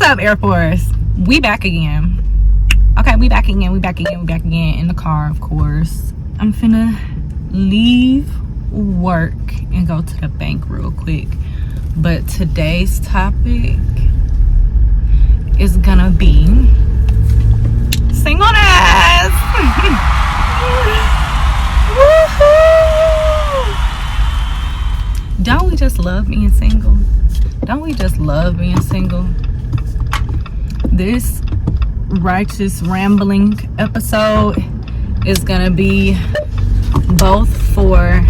up, Air Force? We back again. Okay, we back again in the car, of course. I'm finna leave work and go to the bank real quick. But today's topic is gonna be singleness. Woohoo! Don't we just love being single? Don't we just love being single? This righteous rambling episode is gonna be both for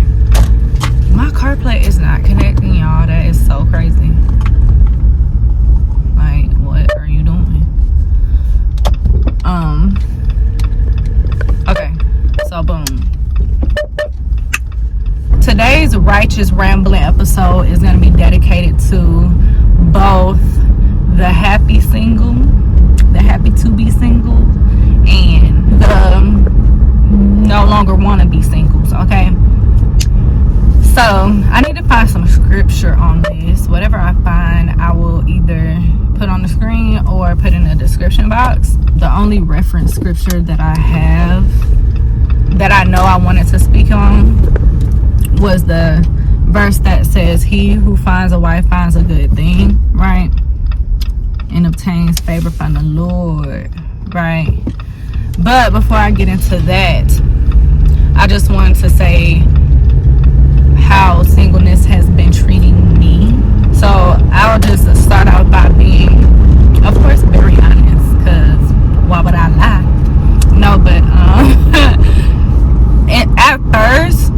my CarPlay is not connecting, y'all. That is so crazy. Like, what are you doing? Okay, so boom. Today's righteous rambling episode is gonna be dedicated to both the happy single, the happy to be single, and the no longer want to be singles. Okay, so I need to find some scripture on this. Whatever I find, I will either put on the screen or put in the description box. The only reference scripture that I have that I know I wanted to speak on was the verse that says, "He who finds a wife finds a good thing," right? And obtains favor from the Lord, right? But before I get into that, I just wanted to say how singleness has been treating me. So I'll just start out by being, of course, very honest, because why would I lie? No, but and at first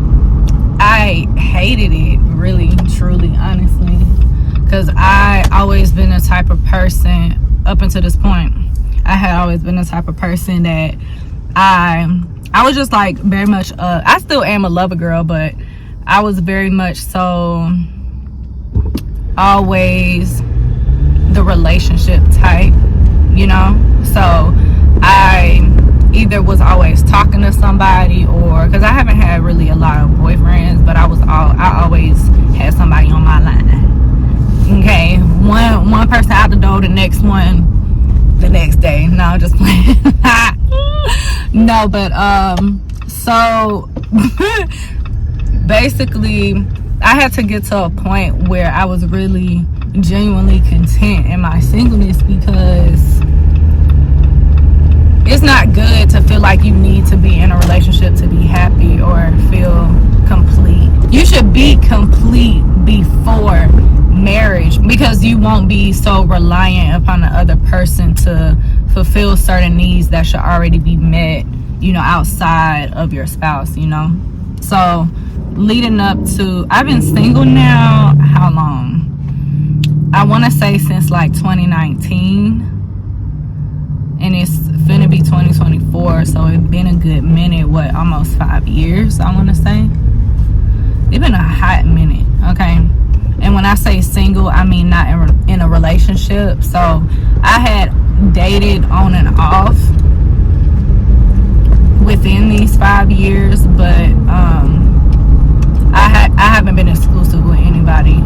I hated it, really, truly, honestly, because I always been the type of person, up until this point, I had always been the type of person that I was just like very much, I still am a lover girl, but I was very much so always the relationship type, you know? So I either was always talking to somebody, or because I haven't had really a lot of boyfriends, but I always had somebody on my line. Okay, one person out the door, the next one the next day. No, just playing. No, but so basically I had to get to a point where I was really genuinely content in my singleness, because it's not good to feel like you need to be in a relationship to be happy or feel complete. You should be complete before marriage, because you won't be so reliant upon the other person to fulfill certain needs that should already be met, you know, outside of your spouse, you know. So leading up to, I've been single now, how long? I want to say since like 2019, and it's finna be 2024, so it's been a good minute. What, almost 5 years, I want to say. It's been a hot minute. Okay, and when I say single, I mean not in a relationship. So I had dated on and off within these 5 years, but I haven't been exclusive with anybody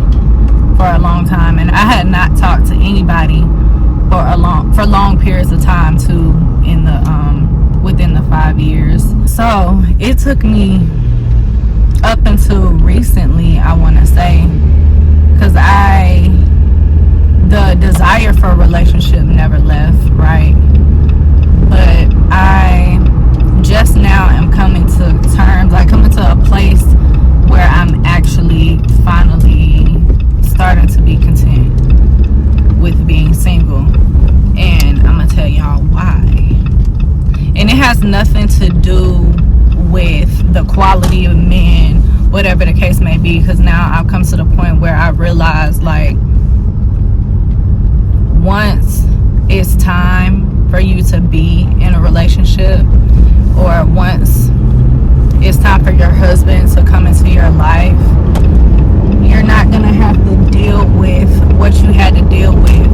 for a long time, and I had not talked to anybody for long periods of time too in the within the 5 years. So it took me up until recently, I want to say, because the desire for a relationship never left, right? But I just now am coming to terms, like coming to a place where I'm actually finally starting to be content with being single. And I'm gonna tell y'all why. And it has nothing to do with the quality of men, whatever the case may be, because now I've come to the point where I realize, like, once it's time for you to be in a relationship, or once it's time for your husband to come into your life, you're not gonna have to deal with what you had to deal with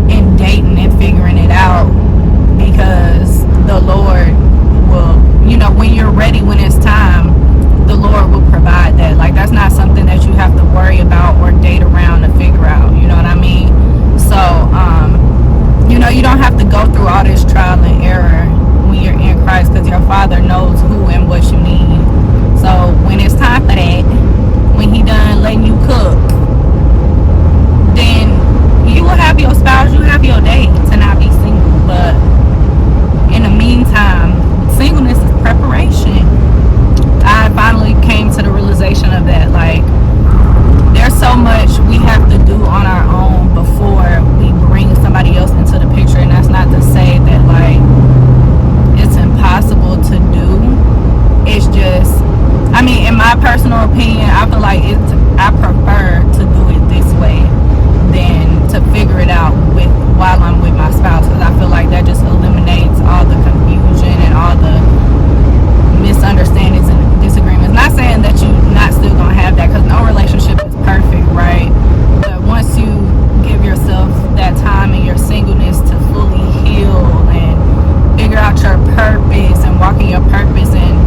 in dating and figuring it out, because the Lord will, you know, when you're ready, when it's time, the Lord will provide that. Like, that's not something that you have to worry about or date around to figure out, you know what I mean? So I feel like I prefer to do it this way than to figure it out while I'm with my spouse, because I feel like that just eliminates all the confusion and all the misunderstandings and disagreements. Not saying that you're not still gonna have that, because no relationship is perfect, right? But once you give yourself that time in your singleness to fully heal and figure out your purpose and walk in your purpose and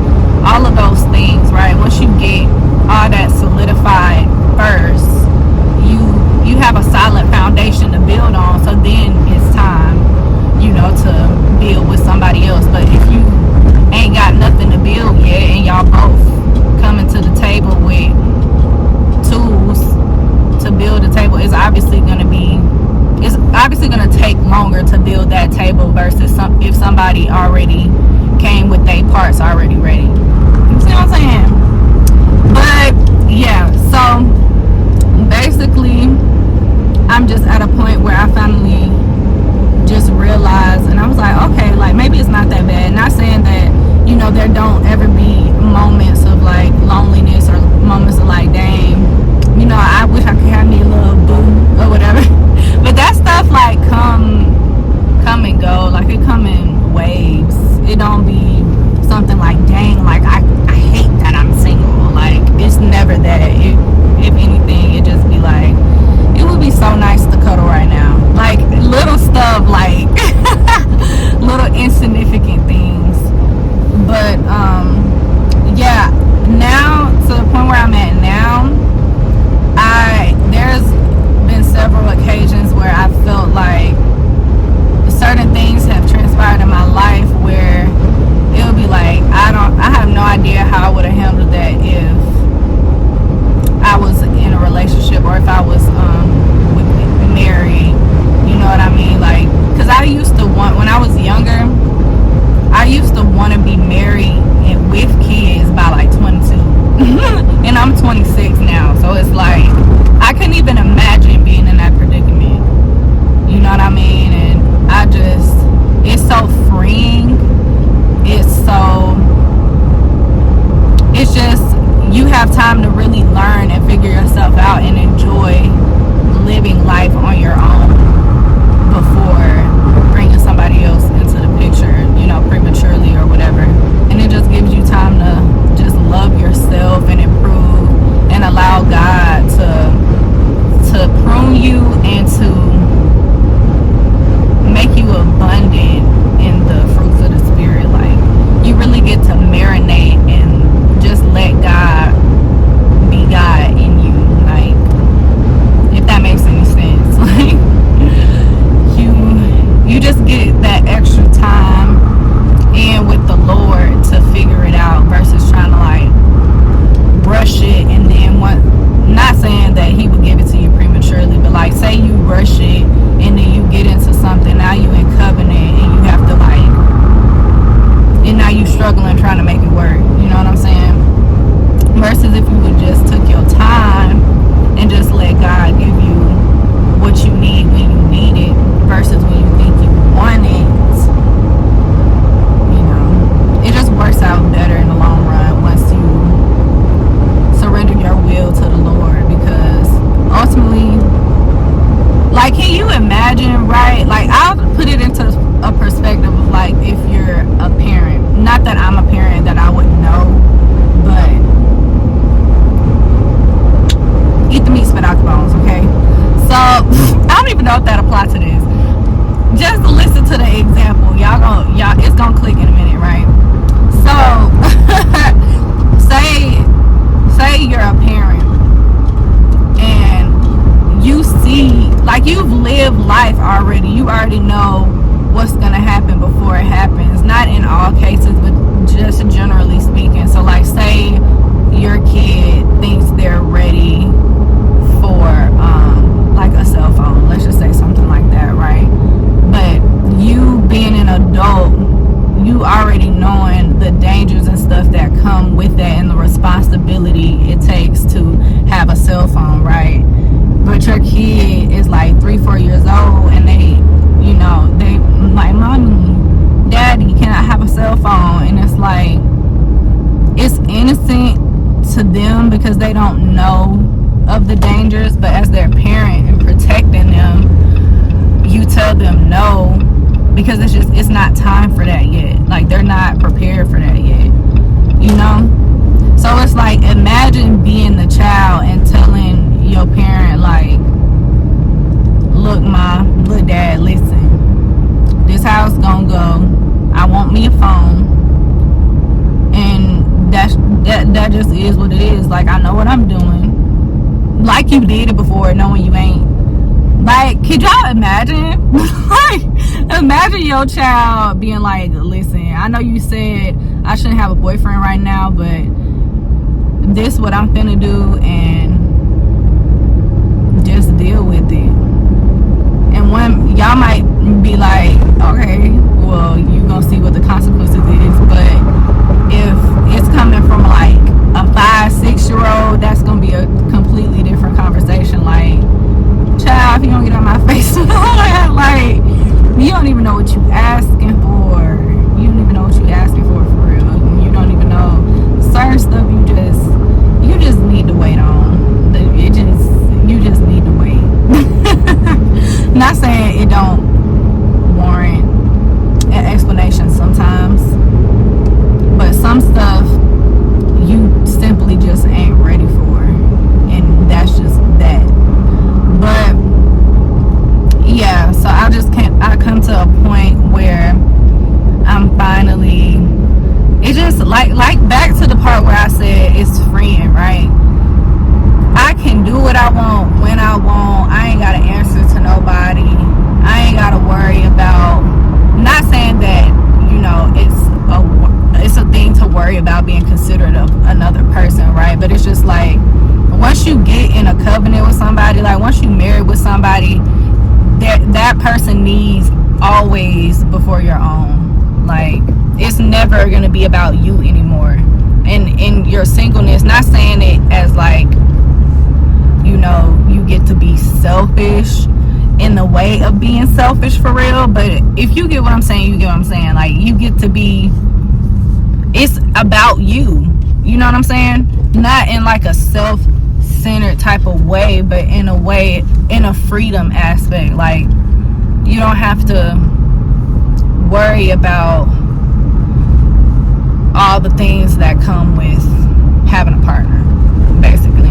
all of those things, right? Once you get all that solidified first, you have a solid foundation to build on. So then it's time, to build with somebody else. But if you ain't got nothing to build yet, and y'all both coming to the table with tools to build a table, it's obviously going to take longer to build that table versus if somebody already came with their parts already ready. You see what I'm saying? But yeah, so basically I'm just at a point where I finally just realized, and I was like, okay, like maybe it's not that bad. Not saying that there don't ever be moments of like loneliness or moments of like, dang, I wish I could have me a little boo or whatever. But that stuff like come and go, like it come in waves. It don't be something like, dang, like I hate that I'm single. Like it's never that. If anything, it just be like, it would be so nice to cuddle right now. Like little stuff, like little insignificant things. But yeah, now to the point where I'm at now, there's been several occasions where I felt like certain things have transpired in my life where it'll be like, I have no idea how I would have handled that if I was in a relationship or if I was married. You know what I mean? Like, because I used to want, when I was younger, I used to want to be married and with kids by like 22. And I'm 26 now, so it's like I couldn't even imagine being in that predicament. You know what I mean? And it's so freeing. It's just, you have time to really learn and figure yourself out and enjoy living life on your own before bringing somebody else into the picture, prematurely or whatever. And it just gives you time to just love yourself and improve and allow God to prune you and to make you abundant in the fruits of the Spirit. Like, you really get to marinate and just let God be God in you. Like, if that makes any sense. Like, you just get that extra time in with the Lord to figure it out versus trying to like rush it. And then not saying that he would give it to you prematurely, but like say you rush it and then you get into something, now you in covenant and you have to like, and now you struggling trying to make it work. You know what I'm saying? Versus if you would just took your time and just let God give you what you need when you need it versus when you think you want it. It just works out better in the long run once you surrender your will to the Lord, because ultimately, like, can you imagine, right? Like, I'll put it into a perspective of like, if you're a parent, not that I'm a parent that I would know, but eat the meat, spit out the bones, okay? So I don't even know if that applies to this. Just listen to the example, y'all it's gonna click in a minute, right? So say you're a parent and you see, like, you've lived life already. You already know what's gonna happen before it happens. Not in all cases, but just generally speaking. So like, say your kid thinks they're ready for like a cell phone. Let's just say something like that, right? But you being an adult, you already knowing the dangers and stuff that come with that and the responsibility it takes to have a cell phone, right? But your kid is like 3-4 years old and they like, mommy, daddy, can I have a cell phone? And it's like, it's innocent to them because they don't know of the dangers, but as their parent and protecting them, you tell them no, because it's not time for that yet. Like, they're not prepared for that yet, you know? So it's like, imagine being the child and telling your parent, like, look, mom, look, dad, listen, this how it's gonna go. I want me a phone, and that just is what it is. Like, I know what I'm doing. Like, you did it before, knowing you ain't. Like, could y'all imagine? Like, imagine your child being like, listen, I know you said I shouldn't have a boyfriend right now, but this what I'm finna do, and just deal with it. And when y'all might be like, okay, well, you gonna see what the consequences is, but if it's coming from like a 5-6-year-old, that's gonna be a completely different conversation. Like, child, if you don't get on my face and all that, like, you don't even know what you asking for. You don't even know what you asking for real. You don't even know certain stuff. You just need to wait on. You just need to wait. Not saying it don't warrant an explanation sometimes, but some stuff you simply just ain't ready for, and that's just that. But yeah, so I come to a point where I'm finally, it just like back to the part where I said it's freeing, right? I can do what I want when I want. I ain't gotta answer to nobody. I ain't gotta worry about, not saying that, you know, it's a thing to worry about being considerate of another person, right? But it's just like, once you get in a covenant with somebody, like once you married with somebody, that person needs always before your own. Like, it's never gonna be about you anymore. And in your singleness, not saying it as like, you know, you get to be selfish in the way of being selfish for real, but if you get what I'm saying, you get what I'm saying. Like, you get to be, it's about you, you know what I'm saying? Not in like a self-centered type of way, but in a way, in a freedom aspect. Like, you don't have to worry about all the things that come with having a partner, basically.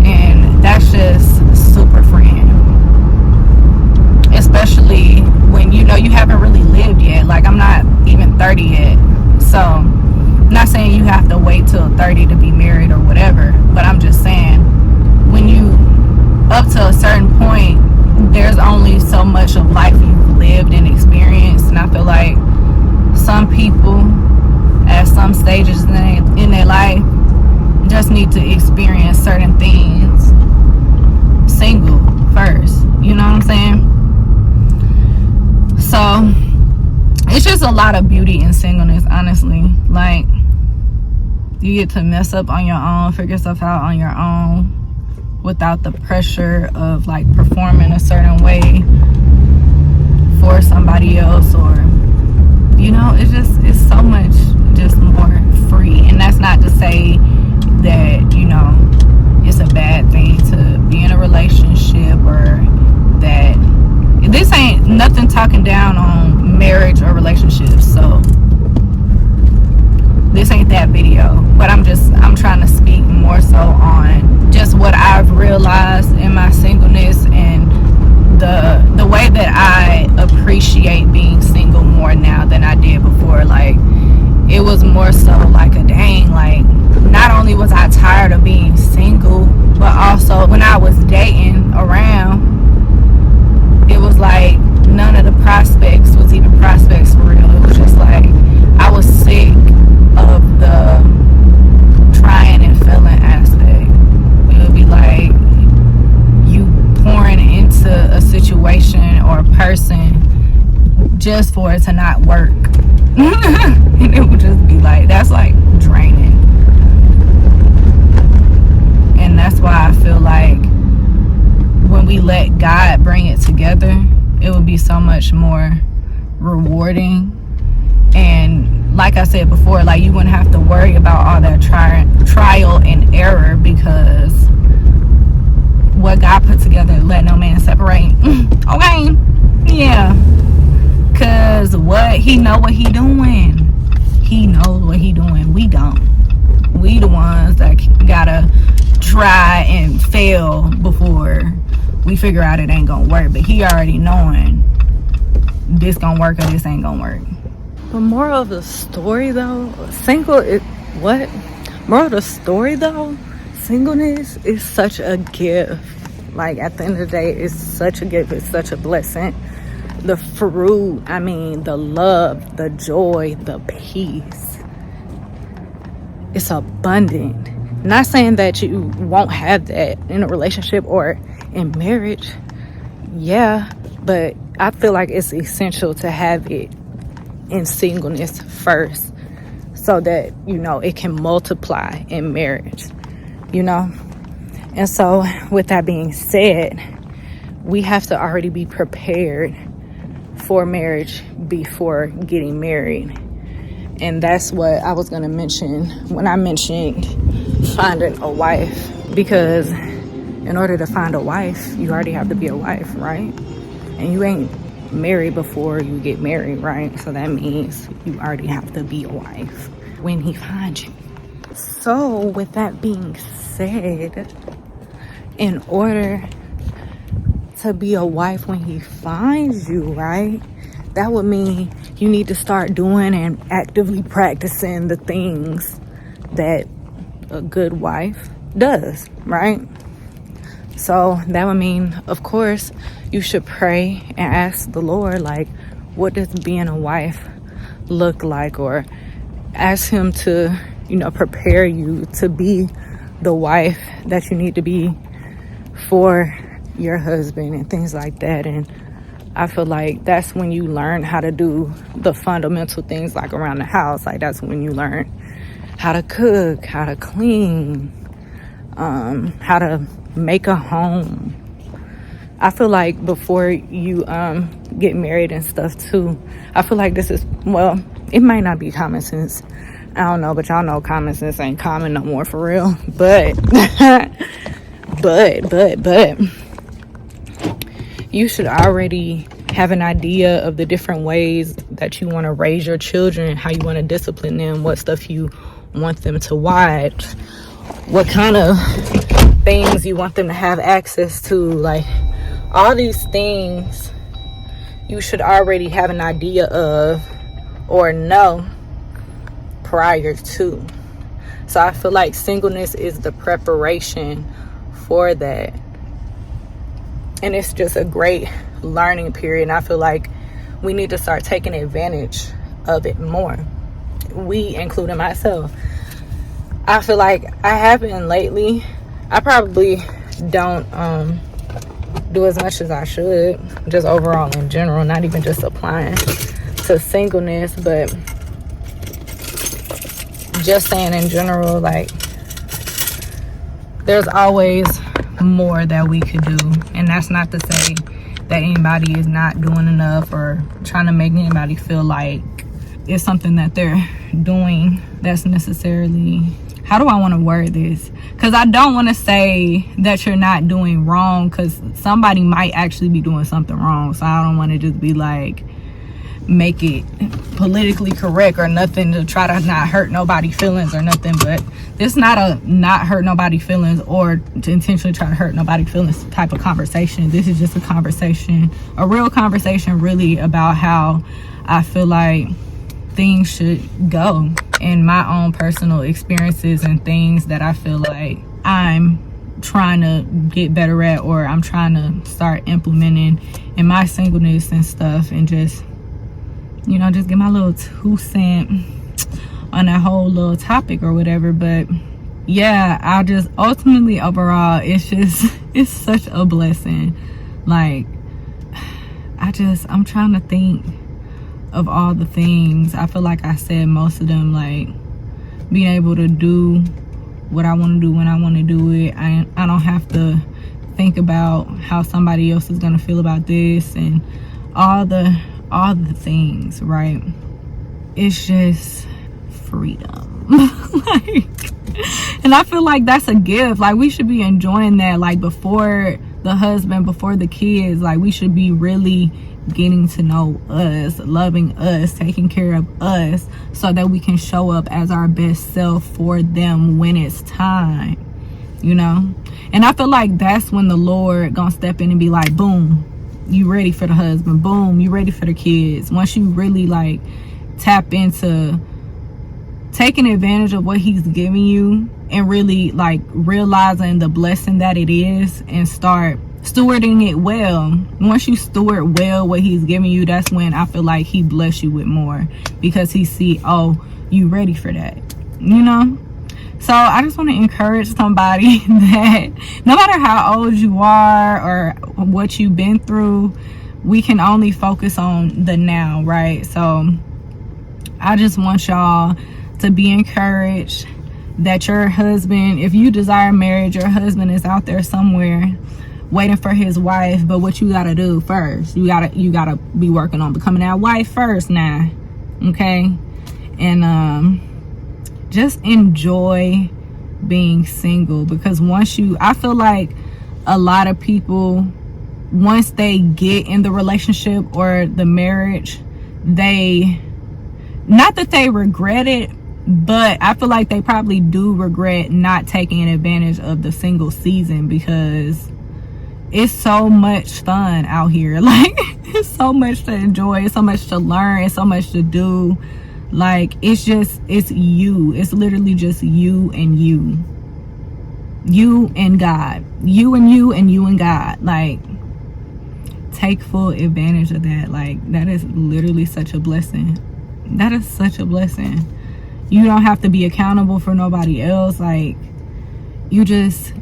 And that's just super freeing, especially when you know you haven't really lived yet. Like, I'm not even 30 yet, so I'm not saying you have to wait till 30 to be married or whatever, but I'm just saying, when you up to a certain point, there's only so much of life you've lived and experienced. And I feel like some people at some stages in their life just need to experience certain things single first, you know what I'm saying? So it's just a lot of beauty in singleness, honestly. Like, you get to mess up on your own, figure stuff out on your own without the pressure of like performing a certain way for somebody else, or, you know, it's so much just more free. And that's not to say that, you know, it's a bad thing to be in a relationship, or that this ain't nothing talking down on marriage or relationships, so this ain't that video. But I'm trying to speak more so on just what I've realized in my singleness, and the way that I appreciate being single more now than I did before. Like, it was more so like a dang, like, not only was I tired of being single, but also when I was dating around, it was like none of the prospects was even prospects for real. It was just like, I was sick of the trying and failing aspect. It would be like you pouring into a situation or a person just for it to not work. And it would just be like, that's like draining. And that's why I feel like when we let God bring it together, it would be so much more rewarding. And like I said before, like, you wouldn't have to worry about all that trial and error, because what God put together, let no man separate. Okay, yeah, because he know what he doing. He knows what he doing. We don't. We the ones that gotta try and fail before we figure out it ain't gonna work. But he already knowing this gonna work or this ain't gonna work. But moral of the story though, moral of the story though, singleness is such a gift. Like, at the end of the day, it's such a gift. It's such a blessing. The fruit, I mean, the love, the joy, the peace, it's abundant. Not saying that you won't have that in a relationship or in marriage, yeah, but I feel like it's essential to have it in singleness first, so that, you know, it can multiply in marriage, you know. And so with that being said, we have to already be prepared for marriage before getting married. And that's what I was going to mention when I mentioned finding a wife, because in order to find a wife, you already have to be a wife, right? And you ain't married before you get married, right? So that means you already have to be a wife when he finds you. So with that being said, in order to be a wife when he finds you, right, that would mean you need to start doing and actively practicing the things that a good wife does, right? So that would mean, of course, you should pray and ask the Lord, like, what does being a wife look like? Or ask him to, you know, prepare you to be the wife that you need to be for your husband and things like that. And I feel like that's when you learn how to do the fundamental things, like around the house. Like, that's when you learn how to cook, how to clean, how to make a home. I feel like before you get married and stuff too, I feel like this is, well, it might not be common sense, I don't know, but y'all know common sense ain't common no more, for real. But but you should already have an idea of the different ways that you want to raise your children, how you want to discipline them, what stuff you want them to watch, what kind of things you want them to have access to. Like, all these things you should already have an idea of or know prior to. So I feel like singleness is the preparation for that. And it's just a great learning period. And I feel like we need to start taking advantage of it more. We, including myself. I feel like I haven't lately. I probably don't do as much as I should, just overall in general, not even just applying to singleness, but just saying in general, like, there's always more that we could do. And that's not to say that anybody is not doing enough or trying to make anybody feel like it's something that they're doing that's necessarily, how do I want to word this? Because I don't want to say that you're not doing wrong, because somebody might actually be doing something wrong. So I don't want to just be like, make it politically correct or nothing to try to not hurt nobody's feelings or nothing. But this is not a not hurt nobody's feelings or to intentionally try to hurt nobody's feelings type of conversation. This is just a conversation, a real conversation, really, about how I feel like things should go in my own personal experiences and things that I feel like I'm trying to get better at, or I'm trying to start implementing in my singleness and stuff, and just, you know, just get my little 2 cents on that whole little topic or whatever. But yeah, I just ultimately, overall, it's such a blessing. Like, I'm trying to think of all the things. I feel like I said most of them, like being able to do what I want to do when I want to do it. I don't have to think about how somebody else is going to feel about this, and all the things, right? it's just freedom. Like, and I feel like that's a gift. Like, we should be enjoying that, like, before the husband, before the kids. Like, we should be really getting to know us, loving us, taking care of us, so that we can show up as our best self for them when it's time, you know. And I feel like that's when the Lord gonna step in and be like, boom, you ready for the husband, boom, you ready for the kids. Once you really like tap into taking advantage of what he's giving you and really like realizing the blessing that it is, and start stewarding it well. Once you steward well what he's giving you, that's when I feel like he bless you with more, because he see, oh, you ready for that, you know. So I just want to encourage somebody that no matter how old you are or what you've been through, we can only focus on the now, right? So I just want y'all to be encouraged that your husband, if you desire marriage, your husband is out there somewhere waiting for his wife. But what you gotta do first, you gotta be working on becoming that wife first now, okay? And just enjoy being single, because I feel like a lot of people, once they get in the relationship or the marriage, not that they regret it, but I feel like they probably do regret not taking advantage of the single season, because it's so much fun out here. Like, it's so much to enjoy, it's so much to learn, it's so much to do. Like, it's you. It's literally just you and you. You and God. You and you and you and God. Like, take full advantage of that. Like, that is literally such a blessing. That is such a blessing. You don't have to be accountable for nobody else. Like, you just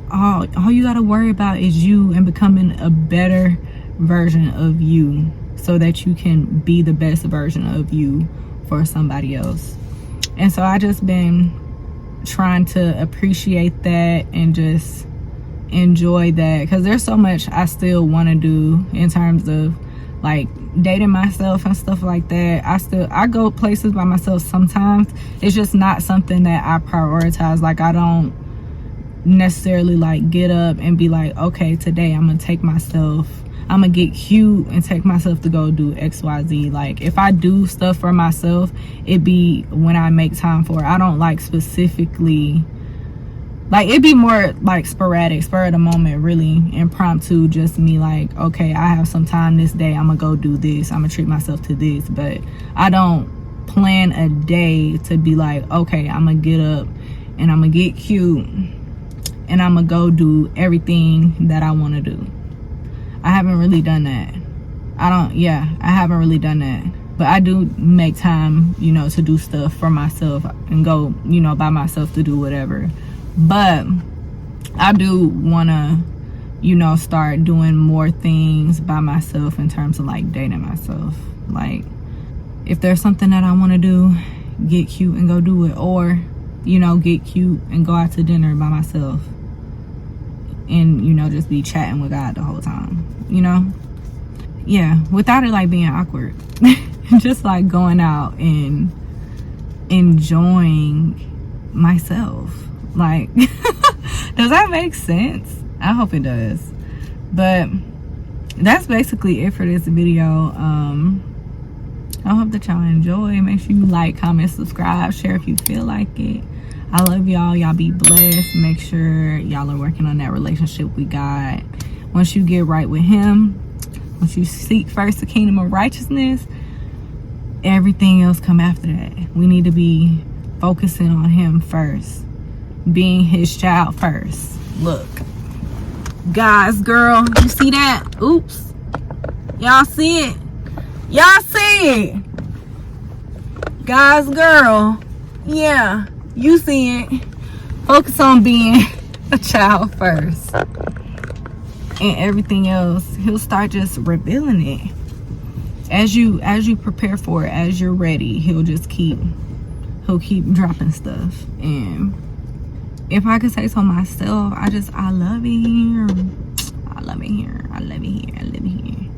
all you gotta worry about is you and becoming a better version of you, so that you can be the best version of you for somebody else. And so I just been trying to appreciate that and just enjoy that, because there's so much I still want to do in terms of like dating myself and stuff like that. I go places by myself sometimes. It's just not something that I prioritize. Like, I don't necessarily like get up and be like, okay, today I'm gonna get cute and take myself to go do XYZ. Like, if I do stuff for myself, it be when I make time for it. I don't like specifically, like, it'd be more like sporadic, spur of the moment, really impromptu, just me like, okay, I have some time this day, I'm gonna go do this, I'm gonna treat myself to this. But I don't plan a day to be like, okay, I'm gonna get up and I'm gonna get cute and I'm gonna go do everything that I want to do. I haven't really done that. I haven't really done that. But I do make time, you know, to do stuff for myself and go, you know, by myself to do whatever. But I do want to, you know, start doing more things by myself in terms of like dating myself. Like, if there's something that I want to do, get cute and go do it. Or, you know, get cute and go out to dinner by myself. And, you know, just be chatting with God the whole time, you know? Yeah, without it like being awkward. Just like going out and enjoying myself. Like, does that make sense? I hope it does. But that's basically it for this video. I hope that y'all enjoy. Make sure you like, comment, subscribe, share if you feel like it. I love y'all. Y'all be blessed. Make sure y'all are working on that relationship with God. Once you get right with him, once you seek first the kingdom of righteousness, everything else come after that. We need to be focusing on him first, being his child first. Look, guys, girl, you see that? Oops. Y'all see it? Y'all see it? Guys, girl, yeah, you see it. Focus on being a child first, and everything else, he'll start just revealing it as you prepare for it. As you're ready, he'll keep dropping stuff. And if I could say so myself, I love it here. I love it here. I love it here. I love it here.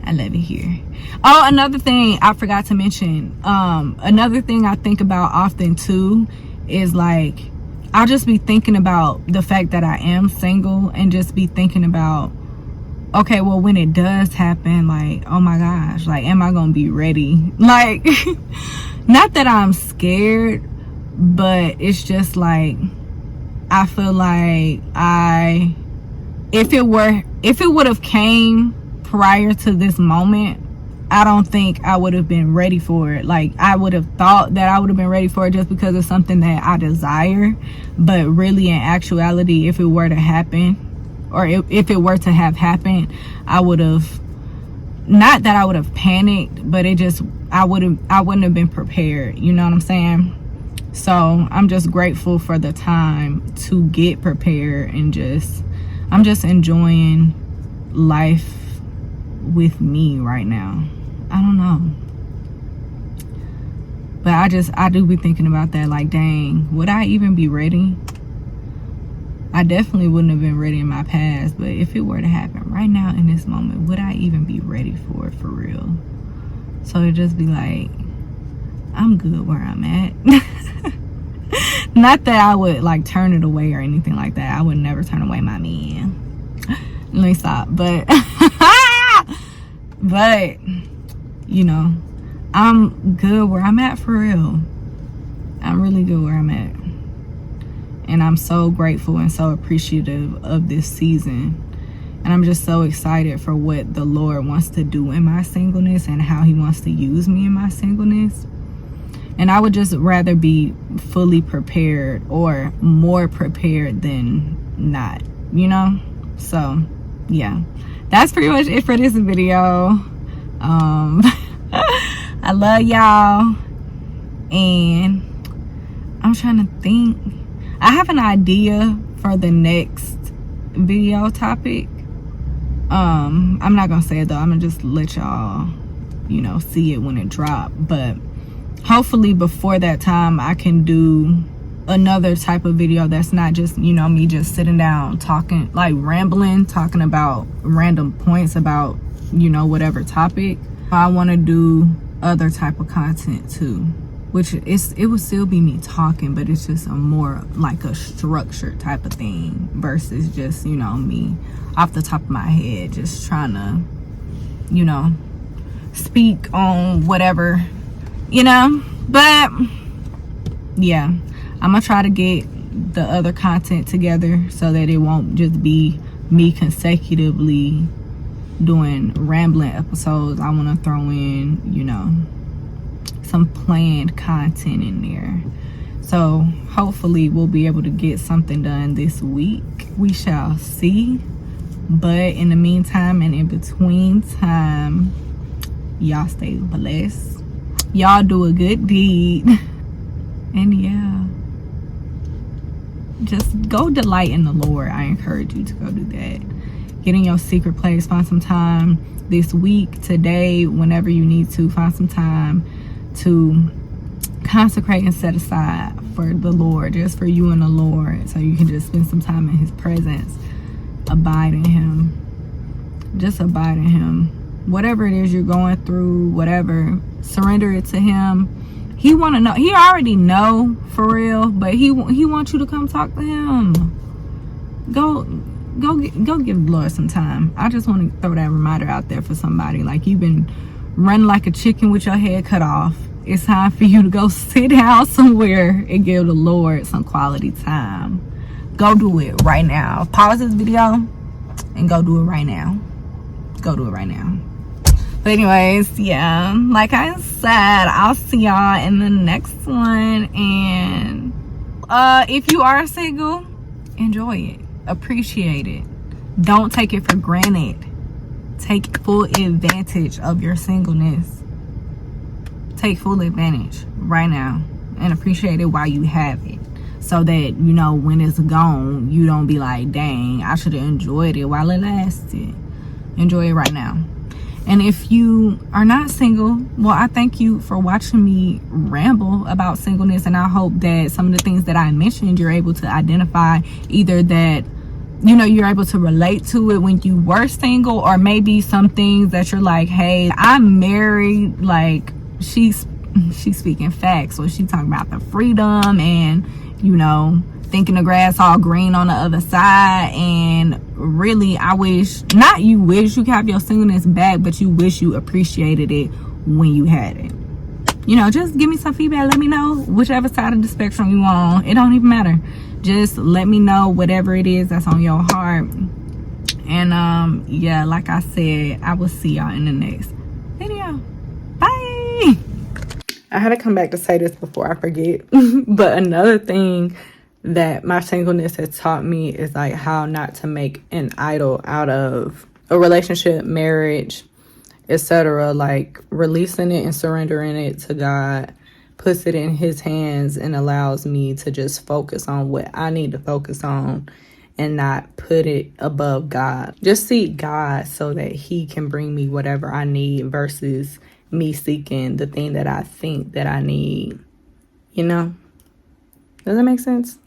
I love it here. Oh, another thing I forgot to mention. Another thing I think about often too is like, I'll just be thinking about the fact that I am single and just be thinking about, okay, well, when it does happen, like, oh my gosh, like, am I gonna be ready? Like, not that I'm scared, but it's just like, I feel like if it would have came prior to this moment, I don't think I would have been ready for it. Like, I would have thought that I would have been ready for it just because it's something that I desire. But really, in actuality, if it were to happen, or if it were to have happened, I would have, not that I would have panicked, but I wouldn't have been prepared. You know what I'm saying? So I'm just grateful for the time to get prepared, and I'm just enjoying life with me right now. I don't know, but I do be thinking about that, like, dang, would I even be ready? I definitely wouldn't have been ready in my past, but if it were to happen right now in this moment, would I even be ready for it for real? So it just be like, I'm good where I'm at. Not that I would like turn it away or anything like that. I would never turn away my man. Let me stop. But but you know, I'm good where I'm at for real. I'm really good where I'm at, and I'm so grateful and so appreciative of this season. And I'm just so excited for what the Lord wants to do in my singleness and how he wants to use me in my singleness. And I would just rather be fully prepared, or more prepared than not, you know? So yeah, that's pretty much it for this video. I love y'all, and I'm trying to think. I have an idea for the next video topic. I'm not gonna say it though. I'm gonna just let y'all, you know, see it when it drops. But hopefully before that time, I can do another type of video that's not just, you know, me just sitting down talking, like rambling, talking about random points about, you know, whatever topic. I want to do other type of content too, which it would still be me talking, but it's just a more like a structured type of thing versus just, you know, me off the top of my head just trying to, you know, speak on whatever, you know. But yeah, I'm gonna try to get the other content together so that it won't just be me consecutively doing rambling episodes. I want to throw in, you know, some planned content in there. So hopefully we'll be able to get something done this week. We shall see. But in the meantime and in between time, y'all stay blessed. Y'all do a good deed. And yeah, just go delight in the Lord. I encourage you to go do that. Get in your secret place. Find some time this week, today, whenever you need to. Find some time to consecrate and set aside for the Lord, just for you and the Lord, so you can just spend some time in his presence. Abide in him. Just abide in him. Whatever it is you're going through, whatever, surrender it to him. He want to know. He already know for real, but he wants you to come talk to him. Go give the Lord some time. I just want to throw that reminder out there for somebody. Like, you've been running like a chicken with your head cut off. It's time for you to go sit down somewhere and give the Lord some quality time. Go do it right now. Pause this video and go do it right now. Go do it right now. But anyways, yeah, like I said, I'll see y'all in the next one. And if you are single, enjoy it. Appreciate it. Don't take it for granted. Take full advantage of your singleness. Take full advantage right now and appreciate it while you have it, so that, you know, when it's gone, you don't be like, dang, I should have enjoyed it while it lasted. Enjoy it right now. And if you are not single, well, I thank you for watching me ramble about singleness, and I hope that some of the things that I mentioned, you're able to identify, either that you know, you're able to relate to it when you were single, or maybe some things that you're like, hey, I'm married. Like, she's speaking facts, so she's talking about the freedom and, you know, thinking the grass all green on the other side. And really, I wish, not you wish you could have your singleness back, but you wish you appreciated it when you had it. You know, just give me some feedback. Let me know whichever side of the spectrum you on. It don't even matter. Just let me know whatever it is that's on your heart. And yeah, like I said, I will see y'all in the next video. Bye. I had to come back to say this before I forget. But another thing that my singleness has taught me is like how not to make an idol out of a relationship, marriage, etc. Like releasing it and surrendering it to God puts it in his hands and allows me to just focus on what I need to focus on and not put it above God. Just seek God so that he can bring me whatever I need versus me seeking the thing that I think that I need. You know? Does that make sense?